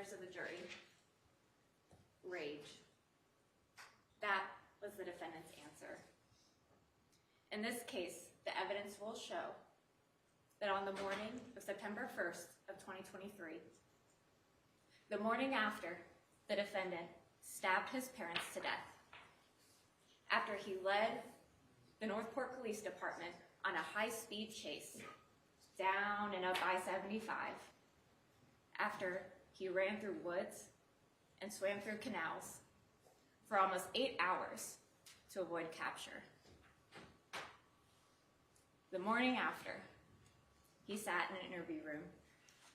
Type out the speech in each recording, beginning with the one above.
members of the jury, rage. That was the defendant's answer. In this case, the evidence will show that on the morning of September 1st of 2023, the morning after the defendant stabbed his parents to death, after he led the Northport Police Department on a high-speed chase down and up I-75, after he ran through woods and swam through canals for almost 8 hours to avoid capture. The morning after, he sat in an interview room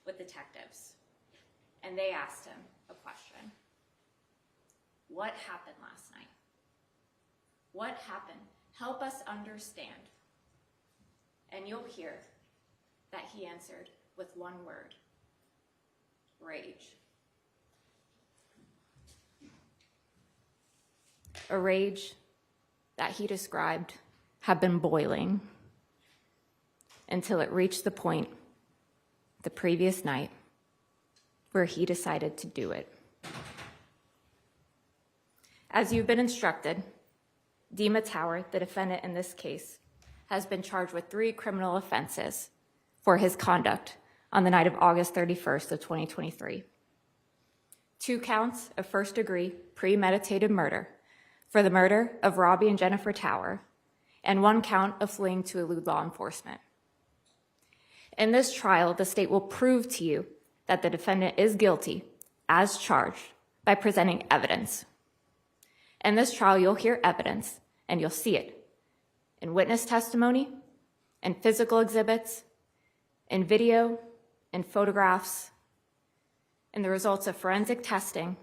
with detectives, and they asked him a question. What happened last night? What happened? Help us understand. And you'll hear that he answered with one word: rage. A rage that he described had been boiling until it reached the point the previous night where he decided to do it. As you've been instructed, Dima Tower, the defendant in this case, has been charged with 3 criminal offenses for his conduct on the night of August 31st of 2023. 2 counts of first-degree premeditated murder for the murder of Robbie and Jennifer Tower, and 1 count of fleeing to elude law enforcement. In this trial, the state will prove to you that the defendant is guilty as charged by presenting evidence. In this trial, you'll hear evidence, and you'll see it in witness testimony, in physical exhibits, in video, in photographs, in the results of forensic testing,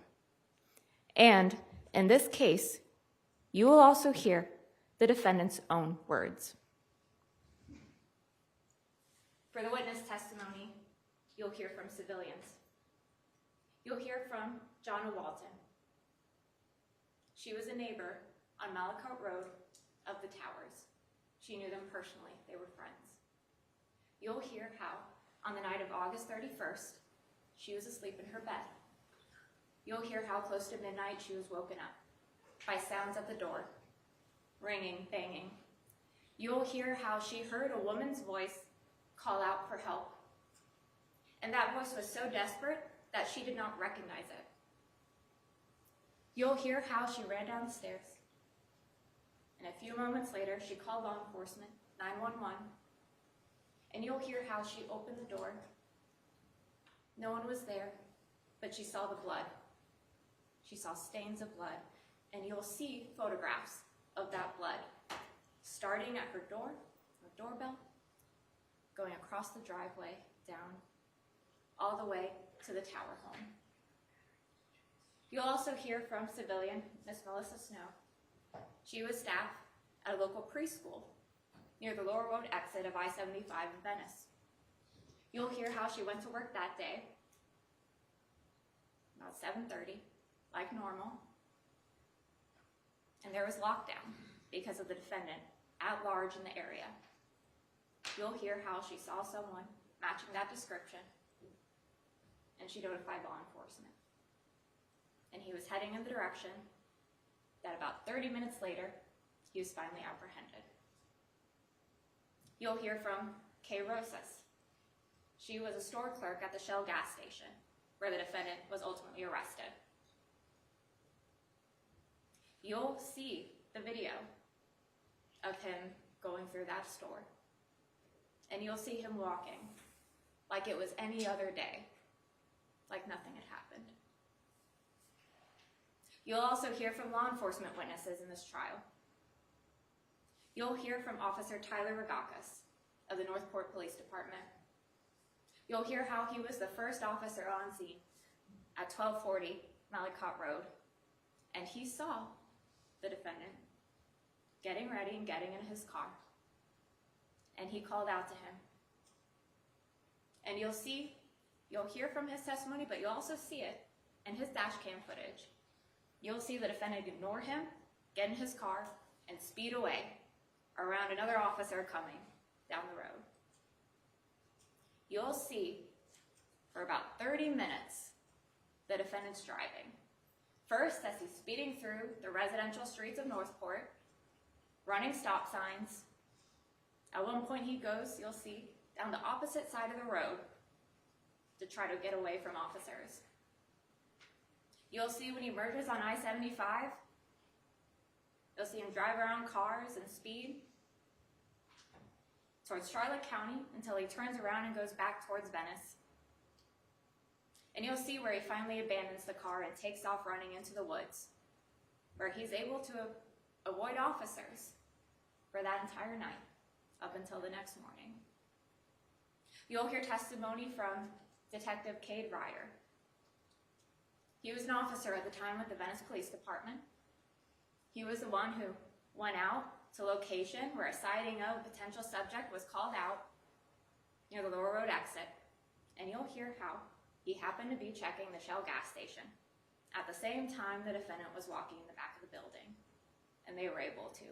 and in this case, you will also hear the defendant's own words. For the witness testimony, you'll hear from civilians. You'll hear from Jonna Walton. She was a neighbor on Malacott Road of the Towers. She knew them personally. They were friends. You'll hear how, on the night of August 31st, she was asleep in her bed. You'll hear how close to midnight she was woken up by sounds at the door, ringing, banging. You'll hear how she heard a woman's voice call out for help. And that voice was so desperate that she did not recognize it. You'll hear how she ran down the stairs, and a few moments later, she called law enforcement, 911, and you'll hear how she opened the door. No one was there, but she saw the blood. She saw stains of blood, and you'll see photographs of that blood, starting at her door, her doorbell, going across the driveway, down, all the way to the Tower home. You'll also hear from civilian Miss Melissa Snow. She was staff at a local preschool near the Lower Road exit of I-75 in Venice. You'll hear how she went to work that day, about 7:30, like normal, and there was lockdown because of the defendant at large in the area. You'll hear how she saw someone matching that description, and she notified law enforcement. And he was heading in the direction that about 30 minutes later, he was finally apprehended. You'll hear from Kay Rosas. She was a store clerk at the Shell gas station, where the defendant was ultimately arrested. You'll see the video of him going through that store, and you'll see him walking like it was any other day, like nothing had happened. You'll also hear from law enforcement witnesses in this trial. You'll hear from Officer Tyler Ragakis of the Northport Police Department. You'll hear how he was the first officer on scene at 1240 Malacott Road, and he saw the defendant getting ready and getting in his car, and he called out to him. And you'll hear from his testimony, but you'll also see it in his dash cam footage. You'll see the defendant ignore him, get in his car, and speed away around another officer coming down the road. You'll see for about 30 minutes the defendant's driving. First, as he's speeding through the residential streets of Northport, running stop signs. At one point he goes, you'll see, down the opposite side of the road to try to get away from officers. You'll see when he merges on I-75, you'll see him drive around cars and speed towards Charlotte County until he turns around and goes back towards Venice. And you'll see where he finally abandons the car and takes off running into the woods, where he's able to avoid officers for that entire night up until the next morning. You'll hear testimony from Detective Cade Ryder. He was an officer at the time with the Venice Police Department. He was the one who went out to location where a sighting of a potential subject was called out near the Lower Road exit. And you'll hear how he happened to be checking the Shell gas station at the same time the defendant was walking in the back of the building, and they were able to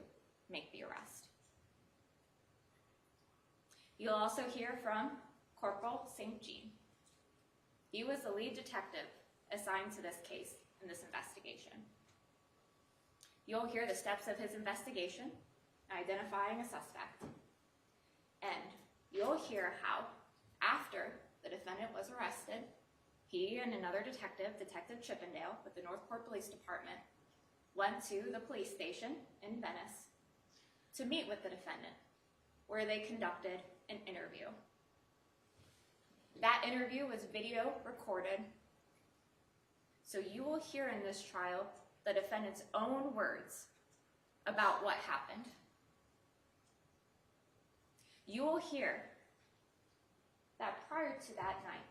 make the arrest. You'll also hear from Corporal St. Jean. He was the lead detective assigned to this case in this investigation. You'll hear the steps of his investigation, identifying a suspect, and you'll hear how, after the defendant was arrested, he and another detective, Detective Chippendale, with the Northport Police Department, went to the police station in Venice to meet with the defendant, where they conducted an interview. That interview was video recorded, so you will hear in this trial the defendant's own words about what happened. You will hear that prior to that night,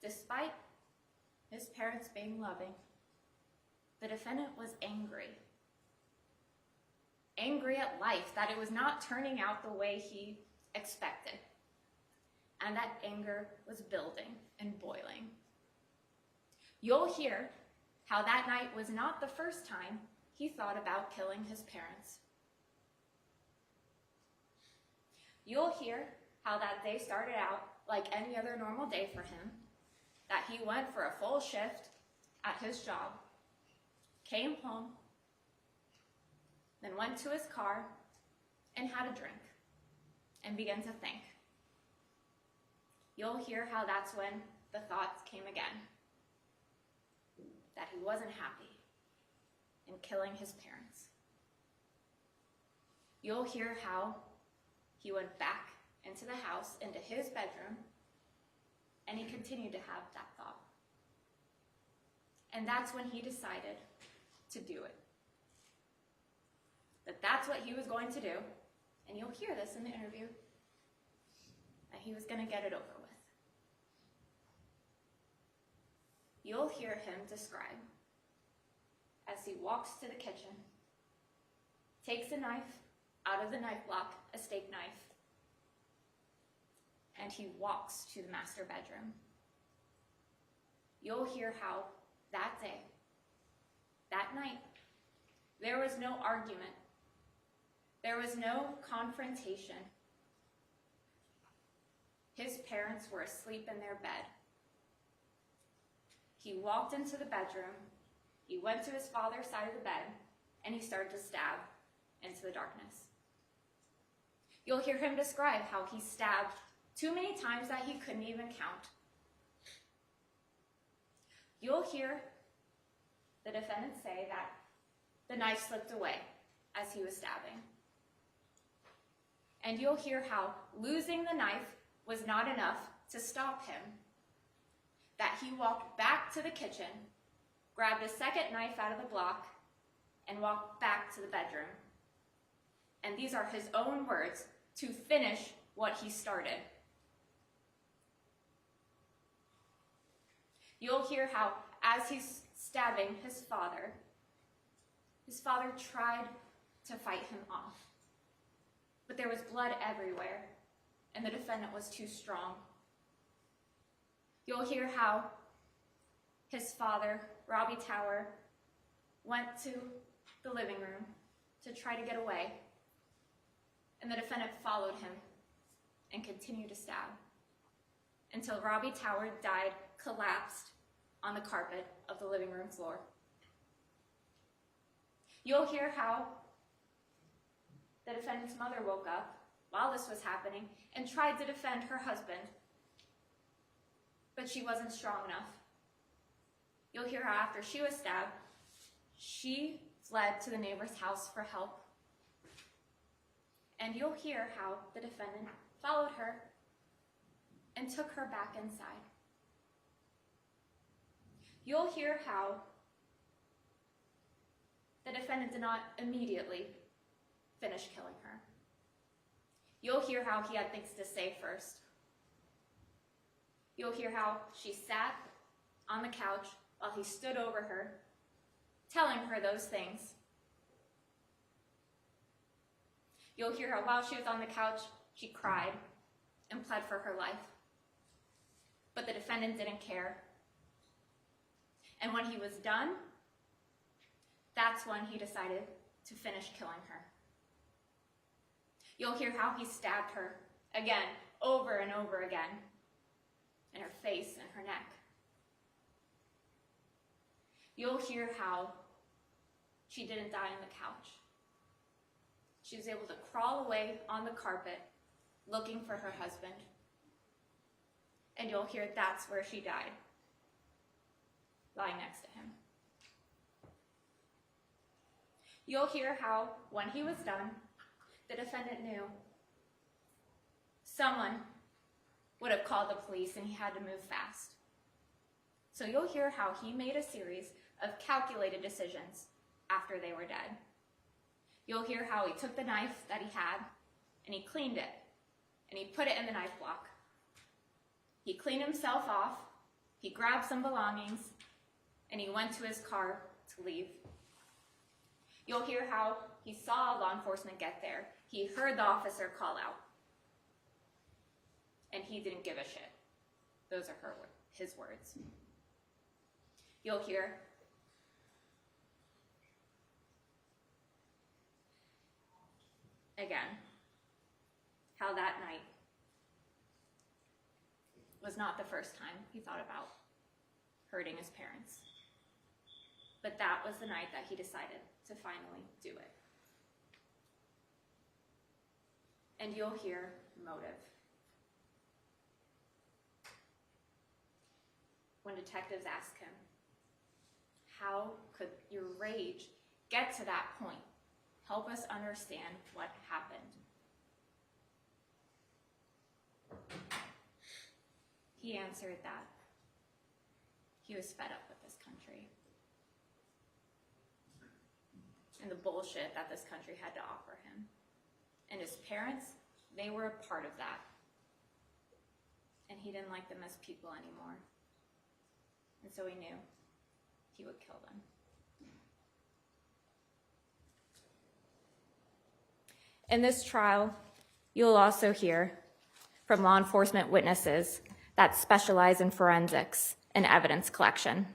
despite his parents being loving, the defendant was angry. Angry at life, that it was not turning out the way he expected. And that anger was building and boiling. You'll hear how that night was not the first time he thought about killing his parents. You'll hear how that day started out like any other normal day for him, that he went for a full shift at his job, came home, then went to his car and had a drink and began to think. You'll hear how that's when the thoughts came again, that he wasn't happy in killing his parents. You'll hear how he went back into the house, into his bedroom, and he continued to have that thought. And that's when he decided to do it. That's what he was going to do, and you'll hear this in the interview, that he was going to get it over with. You'll hear him describe as he walks to the kitchen, takes a knife out of the knife block, a steak knife, and he walks to the master bedroom. You'll hear how that day, that night, there was no argument. There was no confrontation. His parents were asleep in their bed. He walked into the bedroom, he went to his father's side of the bed, and he started to stab into the darkness. You'll hear him describe how he stabbed too many times that he couldn't even count. You'll hear the defendant say that the knife slipped away as he was stabbing. And you'll hear how losing the knife was not enough to stop him, that he walked back to the kitchen, grabbed a second knife out of the block, and walked back to the bedroom. And these are his own words, to finish what he started. You'll hear how, as he's stabbing his father tried to fight him off. But there was blood everywhere, and the defendant was too strong. You'll hear how his father, Robbie Tower, went to the living room to try to get away, and the defendant followed him and continued to stab until Robbie Tower died collapsed on the carpet of the living room floor. You'll hear how the defendant's mother woke up while this was happening and tried to defend her husband, but she wasn't strong enough. You'll hear how after she was stabbed, she fled to the neighbor's house for help. And you'll hear how the defendant followed her and took her back inside. You'll hear how the defendant did not immediately finish killing her. You'll hear how he had things to say first. You'll hear how she sat on the couch while he stood over her, telling her those things. You'll hear how while she was on the couch, she cried and pled for her life. But the defendant didn't care. And when he was done, that's when he decided to finish killing her. You'll hear how he stabbed her again, over and over again, in her face and her neck. You'll hear how she didn't die on the couch. She was able to crawl away on the carpet looking for her husband. And you'll hear that's where she died, lying next to him. You'll hear how, when he was done, the defendant knew someone would have called the police and he had to move fast. So you'll hear how he made a series of calculated decisions after they were dead. You'll hear how he took the knife that he had and he cleaned it and he put it in the knife block. He cleaned himself off, he grabbed some belongings, and he went to his car to leave. You'll hear how he saw law enforcement get there. He heard the officer call out. And he didn't give a shit. Those are his words. You'll hear again how that night was not the first time he thought about hurting his parents. But that was the night that he decided to finally do it. And you'll hear motive. When detectives ask him, how could your rage get to that point? Help us understand what happened. He answered that he was fed up with this country and the bullshit that this country had to offer him. And his parents, they were a part of that. And he didn't like them as people anymore. And so he knew he would kill them. In this trial, you'll also hear from law enforcement witnesses that specialize in forensics and evidence collection.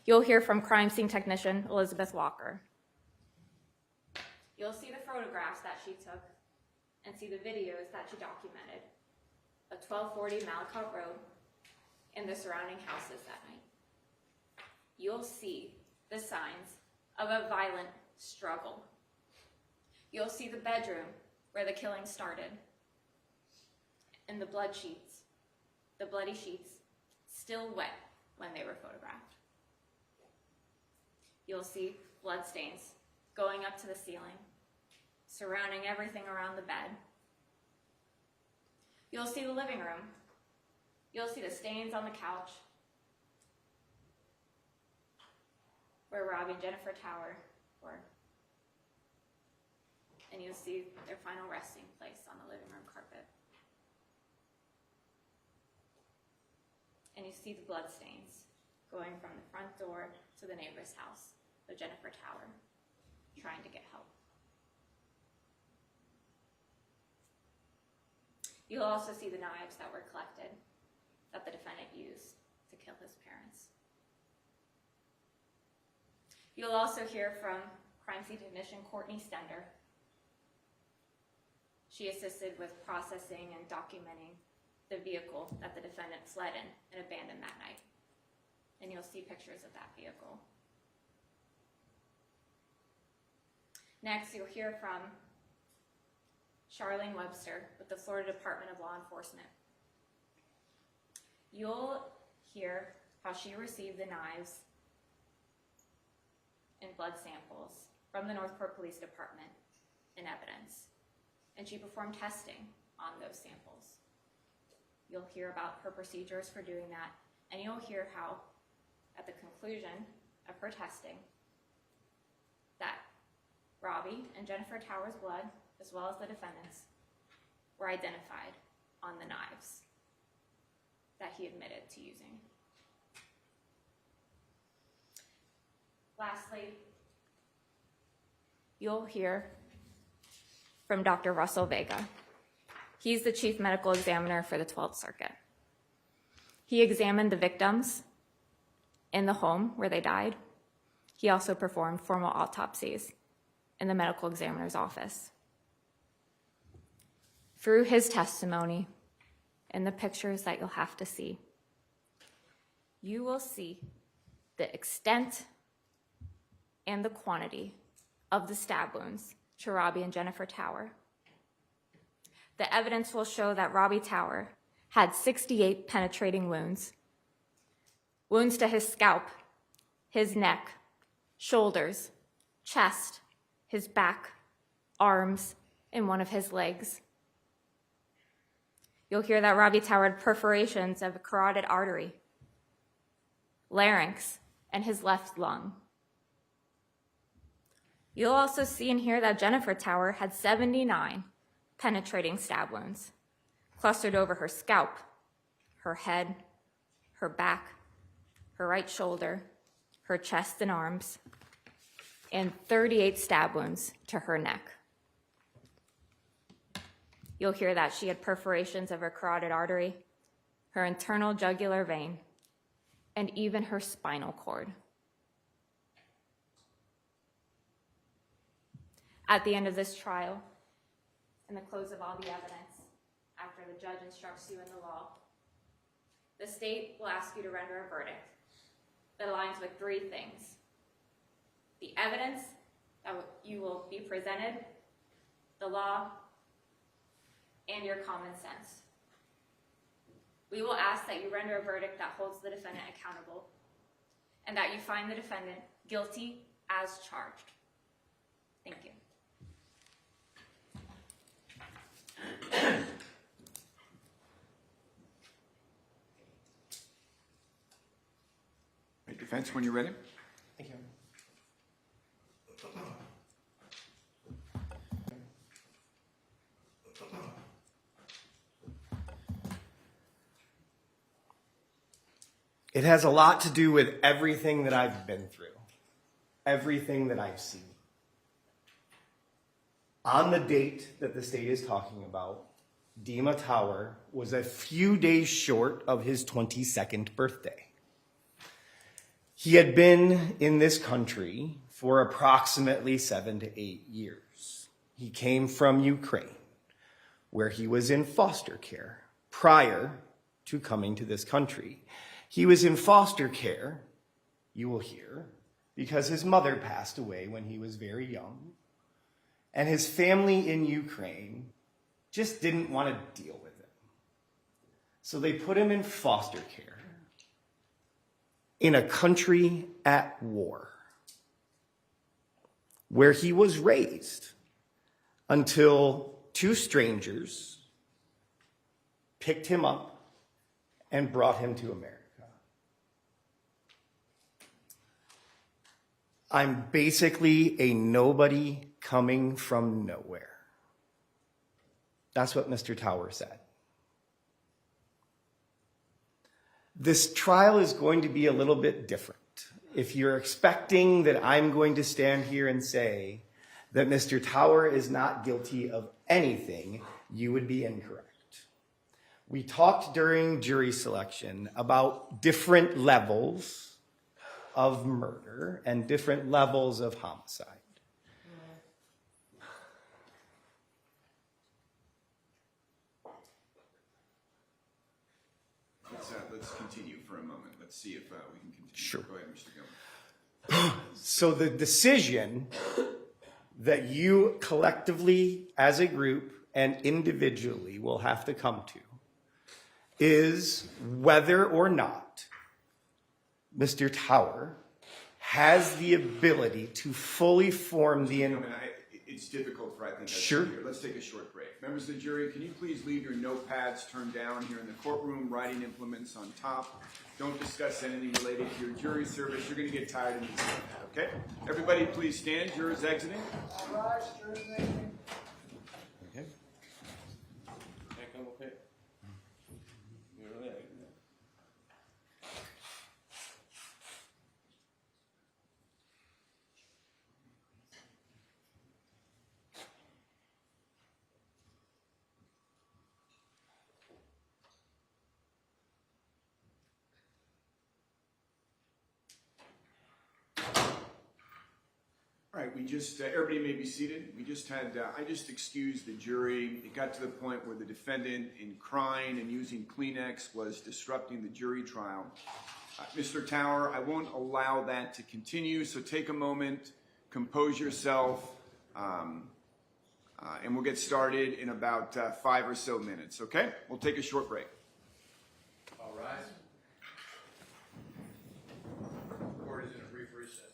You'll hear from crime scene technician Elizabeth Walker. You'll see the photographs that she took and see the videos that she documented of 1240 Malacott Road and the surrounding houses that night. You'll see the signs of a violent struggle. You'll see the bedroom where the killing started and the bloody sheets, still wet when they were photographed. You'll see blood stains going up to the ceiling, surrounding everything around the bed. You'll see the living room. You'll see the stains on the couch where Robbie and Jennifer Tower were. And you'll see their final resting place on the living room carpet. And you see the blood stains going from the front door to the neighbor's house of Jennifer Tower, trying to get help. You'll also see the knives that were collected that the defendant used to kill his parents. You'll also hear from crime scene technician Courtney Stender. She assisted with processing and documenting the vehicle that the defendant fled in and abandoned that night and you'll see pictures of that vehicle. Next, you'll hear from Charlene Webster with the Florida Department of Law Enforcement. You'll hear how she received the knives and blood samples from the Northport Police Department in evidence, and she performed testing on those samples. You'll hear about her procedures for doing that, and you'll hear how, at the conclusion of her testing, that Robbie and Jennifer Tower's blood, as well as the defendant's, were identified on the knives that he admitted to using. Lastly, you'll hear from Dr. Russell Vega. He's the chief medical examiner for the 12th Circuit. He examined the victims in the home where they died. He also performed formal autopsies in the medical examiner's office. Through his testimony and the pictures that you'll have to see, you will see the extent and the quantity of the stab wounds to Robbie and Jennifer Tower. The evidence will show that Robbie Tower had 68 penetrating wounds. Wounds to his scalp, his neck, shoulders, chest, his back, arms, and one of his legs. You'll hear that Robbie Tower had perforations of a carotid artery, larynx, and his left lung. You'll also see and hear that Jennifer Tower had 79 penetrating stab wounds, clustered over her scalp, her head, her back, her right shoulder, her chest and arms, and 38 stab wounds to her neck. You'll hear that she had perforations of her carotid artery, her internal jugular vein, and even her spinal cord. At the end of this trial, in the close of all the evidence, after the judge instructs you in the law, the state will ask you to render a verdict that aligns with three things: the evidence that you will be presented, the law, and your common sense. We will ask that you render a verdict that holds the defendant accountable and that you find the defendant guilty as charged. Thank you. Defense, when you're ready. Thank you. It has a lot to do with everything that I've been through, everything that I've seen. On the date that the state is talking about, Dima Tower was a few days short of his 22nd birthday. He had been in this country for approximately 7 to 8 years. He came from Ukraine, where he was in foster care prior to coming to this country. He was in foster care, you will hear, because his mother passed away when he was very young, and his family in Ukraine just didn't want to deal with him. So they put him in foster care in a country at war, where he was raised until two strangers picked him up and brought him to America. I'm basically a nobody coming from nowhere. That's what Mr. Tower said. This trial is going to be a little bit different. If you're expecting that I'm going to stand here and say that Mr. Tower is not guilty of anything, you would be incorrect. We talked during jury selection about different levels of murder and different levels of homicide. let's continue for a moment. Let's see if we can continue. Sure. Go ahead, Mr. Gilman. So the decision that you collectively, as a group and individually, will have to come to is whether or not Mr. Tower has the ability to fully form the... It's difficult for, I think, us Sure. here. Let's take a short break. Members of the jury, can you please leave your notepads turned down here in the courtroom, writing implements on top. Don't discuss anything related to your jury service. You're going to get tired of these things, okay? Everybody please stand. Jurors exiting. All right, jurors exiting. Okay. All right, we just, everybody may be seated. We just had, I just excused the jury. It got to the point where the defendant, in crying and using Kleenex, was disrupting the jury trial. Mr. Tower, I won't allow that to continue, so take a moment, compose yourself, and we'll get started in about 5 or so minutes, okay? We'll take a short break. All right. Court is in a brief recess.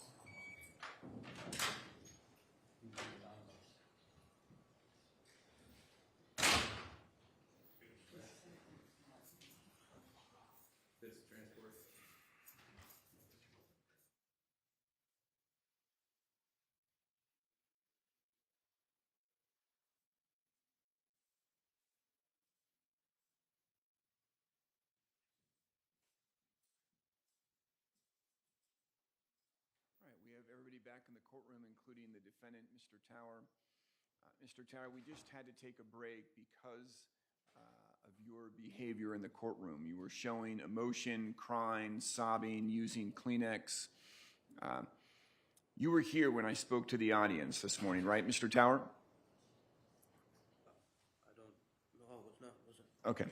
All right, we have everybody back in the courtroom, including the defendant, Mr. Tower. Mr. Tower, we just had to take a break because of your behavior in the courtroom. You were showing emotion, crying, sobbing, using Kleenex. You were here when I spoke to the audience this morning, right, Mr. Tower? Okay.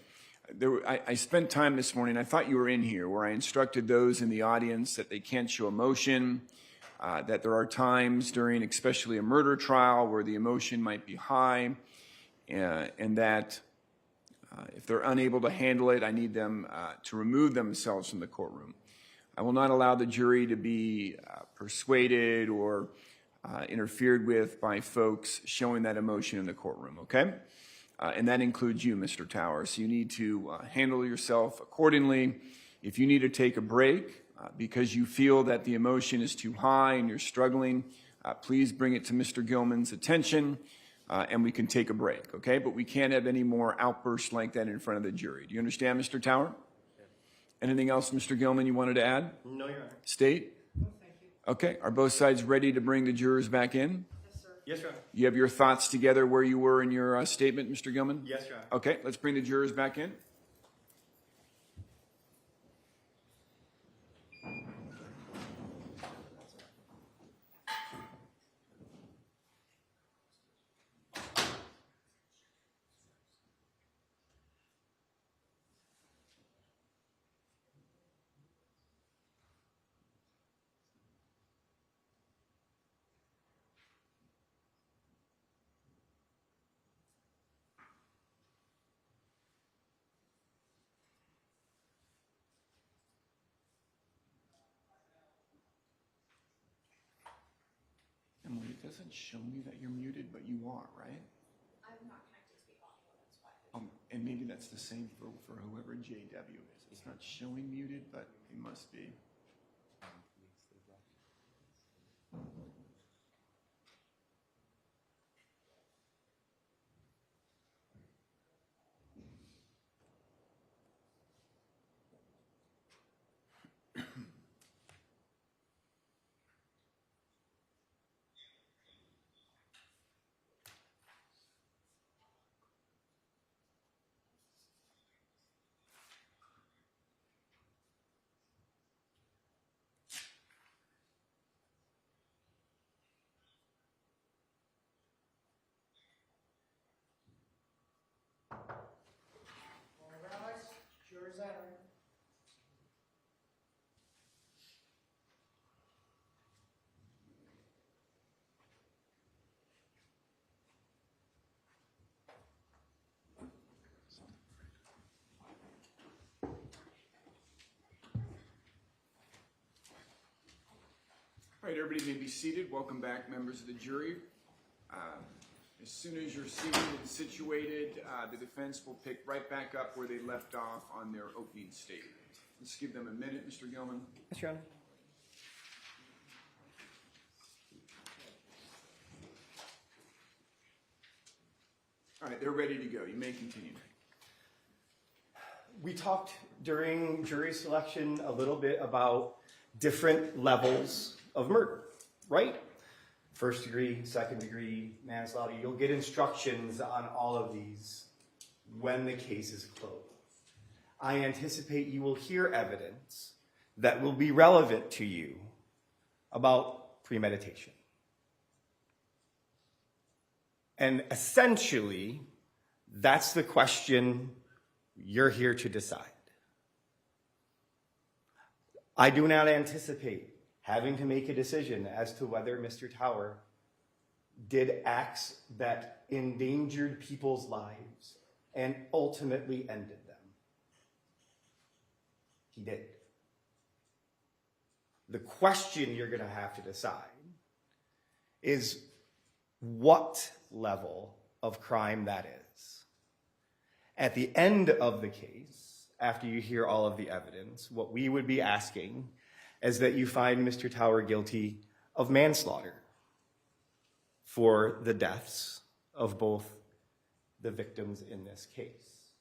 I spent time this morning, I thought you were in here, where I instructed those in the audience that they can't show emotion, that there are times during especially a murder trial where the emotion might be high, and that if they're unable to handle it, I need them to remove themselves from the courtroom. I will not allow the jury to be persuaded or interfered with by folks showing that emotion in the courtroom, okay? And that includes you, Mr. Tower. So you need to handle yourself accordingly. If you need to take a break because you feel that the emotion is too high and you're struggling, please bring it to Mr. Gilman's attention and we can take a break, okay? But we can't have any more outbursts like that in front of the jury. Do you understand, Mr. Tower? Yeah. Anything else, Mr. Gilman, you wanted to add? No, Your Honor. State? No, thank you. Okay. Are both sides ready to bring the jurors back in? Yes, sir. Yes, Your Honor. You have your thoughts together where you were in your statement, Mr. Gilman? Yes, Your Honor. Okay, let's bring the jurors back in. Emily, it doesn't show me that you're muted, but you are, right? I'm not connected to the audio, that's why. And maybe that's the same for whoever JW is. It's not showing muted, but it must be. everybody may be seated. Welcome back, members of the jury. As soon as you're seated and situated, the defense will pick right back up where they left off on their opening statement. Let's give them a minute, Mr. Gilman. Yes, Your Honor. All right, they're ready to go. You may continue. We talked during jury selection a little bit about different levels of murder, right? First degree, second degree, manslaughter. You'll get instructions on all of these when the case is closed. I anticipate you will hear evidence that will be relevant to you about premeditation. And essentially, that's the question you're here to decide. I do not anticipate having to make a decision as to whether Mr. Tower did acts that endangered people's lives and ultimately ended them. He did. The question you're going to have to decide is what level of crime that is. At the end of the case, after you hear all of the evidence, what we would be asking is that you find Mr. Tower guilty of manslaughter for the deaths of both the victims in this case.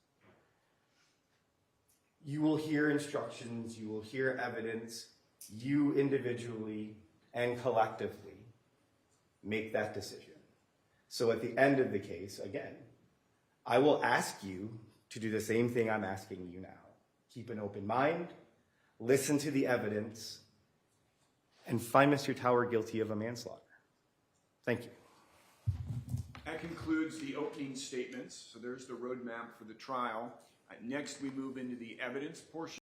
You will hear instructions, you will hear evidence, you individually and collectively make that decision. So at the end of the case, again, I will ask you to do the same thing I'm asking you now. Keep an open mind, listen to the evidence, and find Mr. Tower guilty of a manslaughter. Thank you. That concludes the opening statements. So there's the roadmap for the trial. Next, we move into the evidence portion.